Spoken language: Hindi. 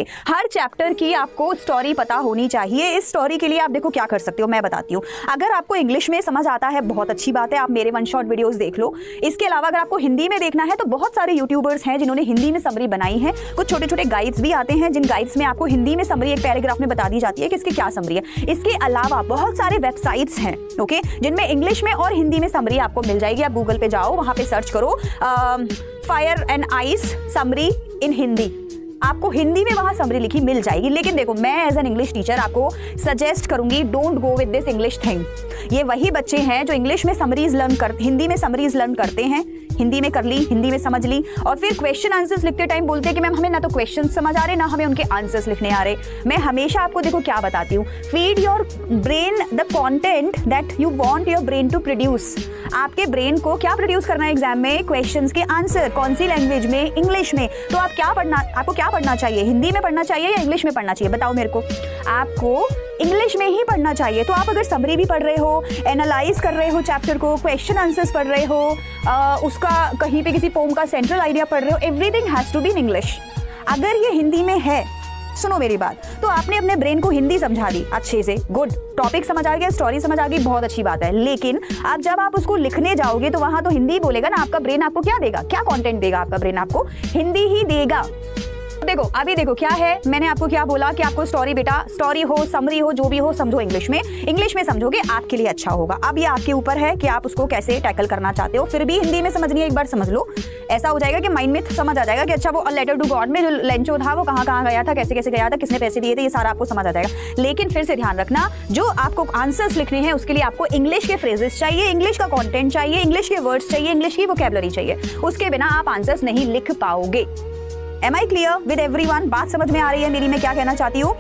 हर चैप्टर की आपको स्टोरी पता होनी चाहिए। इस स्टोरी के लिए आप देखो क्या कर सकते हो, मैं बताती हूँ। अगर आपको इंग्लिश में समझ आता है बहुत अच्छी बात है, आप मेरे वन शॉट वीडियोस देख लो। इसके अलावा अगर आपको हिंदी में देखना है तो बहुत सारे यूट्यूबर्स हैं जिन्होंने हिंदी में समरी बनाई है। कुछ छोटे छोटे गाइड्स भी आते हैं जिन गाइड्स में आपको हिंदी में समरी एक पैराग्राफ में बता दी जाती है कि इसकी क्या समरी है। इसके अलावा बहुत सारे वेबसाइट्स हैं ओके, जिनमें इंग्लिश में और हिंदी में समरी आपको मिल जाएगी। आप गूगल पे जाओ, वहां पे सर्च करो फायर एंड आइस समरी इन हिंदी, आपको हिंदी में वहां समरी लिखी मिल जाएगी। लेकिन देखो, मैं एज एन इंग्लिश टीचर आपको सजेस्ट करूंगी, don't go with this English thing. ये वही बच्चे हैं जो इंग्लिश में समरीज लर्न कर, हिंदी में समरीज लर्न करते हैं, हिंदी में कर ली, हिंदी में समझ ली, और फिर क्वेश्चन आंसर्स लिखते टाइम बोलते हैं कि मैम हमें ना तो क्वेश्चन समझ आ रहे ना हमें उनके आंसर्स लिखने आ रहे। मैं हमेशा आपको देखो क्या बताती हूँ, feed your brain the content that you want your brain to produce. आपके ब्रेन को क्या प्रोड्यूस करना है एग्जाम में? क्वेश्चंस के आंसर। कौन सी लैंग्वेज में? इंग्लिश में। तो आप क्या पढ़ना, आपको क्या पढ़ना चाहिए? हिंदी में पढ़ना चाहिए या इंग्लिश में पढ़ना चाहिए? बताओ मेरे को। आपको इंग्लिश में ही पढ़ना चाहिए। तो आप अगर समरी भी पढ़ रहे हो, एनालाइज कर रहे हो चैप्टर को, क्वेश्चन आंसर्स पढ़ रहे हो, उसका कहीं पे किसी पोम का सेंट्रल आइडिया पढ़ रहे हो, everything has to be in English. अगर ये हिंदी में है, सुनो मेरी बात, तो आपने अपने ब्रेन को हिंदी समझा दी अच्छे से, गुड, टॉपिक समझ आ गया, स्टोरी समझ आ गई, बहुत अच्छी बात है। लेकिन अब जब आप उसको लिखने जाओगे तो वहां तो हिंदी ही बोलेगा ना। आपका ब्रेन आपको क्या देगा? क्या कंटेंट देगा? आपका ब्रेन आपको हिंदी ही देगा। देखो अभी देखो क्या है, मैंने आपको क्या बोला कि आपको स्टोरी, बेटा स्टोरी हो, समरी हो, जो भी हो, समझो इंग्लिश में समझोगे आपके लिए अच्छा होगा। अब ये आपके ऊपर है कि आप उसको कैसे टैकल करना चाहते हो। फिर भी हिंदी में समझनी है, एक बार समझ लो, ऐसा हो जाएगा कि माइंड में समझ आ जाएगा कि अच्छा वो लेटर टू गॉड में जो लेंचो था वो कहाँ कहाँ गया था, कैसे कैसे गया था, किसने पैसे दिए थे, ये सारा आपको समझ आ जाएगा। लेकिन फिर से ध्यान रखना, जो आपको आंसर्स लिखने हैं उसके लिए आपको इंग्लिश के फ्रेजेस चाहिए, इंग्लिश का कॉन्टेंट चाहिए, इंग्लिश के वर्ड्स चाहिए, इंग्लिश की वोकैबुलरी चाहिए। उसके बिना आप आंसर्स नहीं लिख पाओगे। Am I clear with everyone? बात समझ में आ रही है मेरी, मैं क्या कहना चाहती हूँ?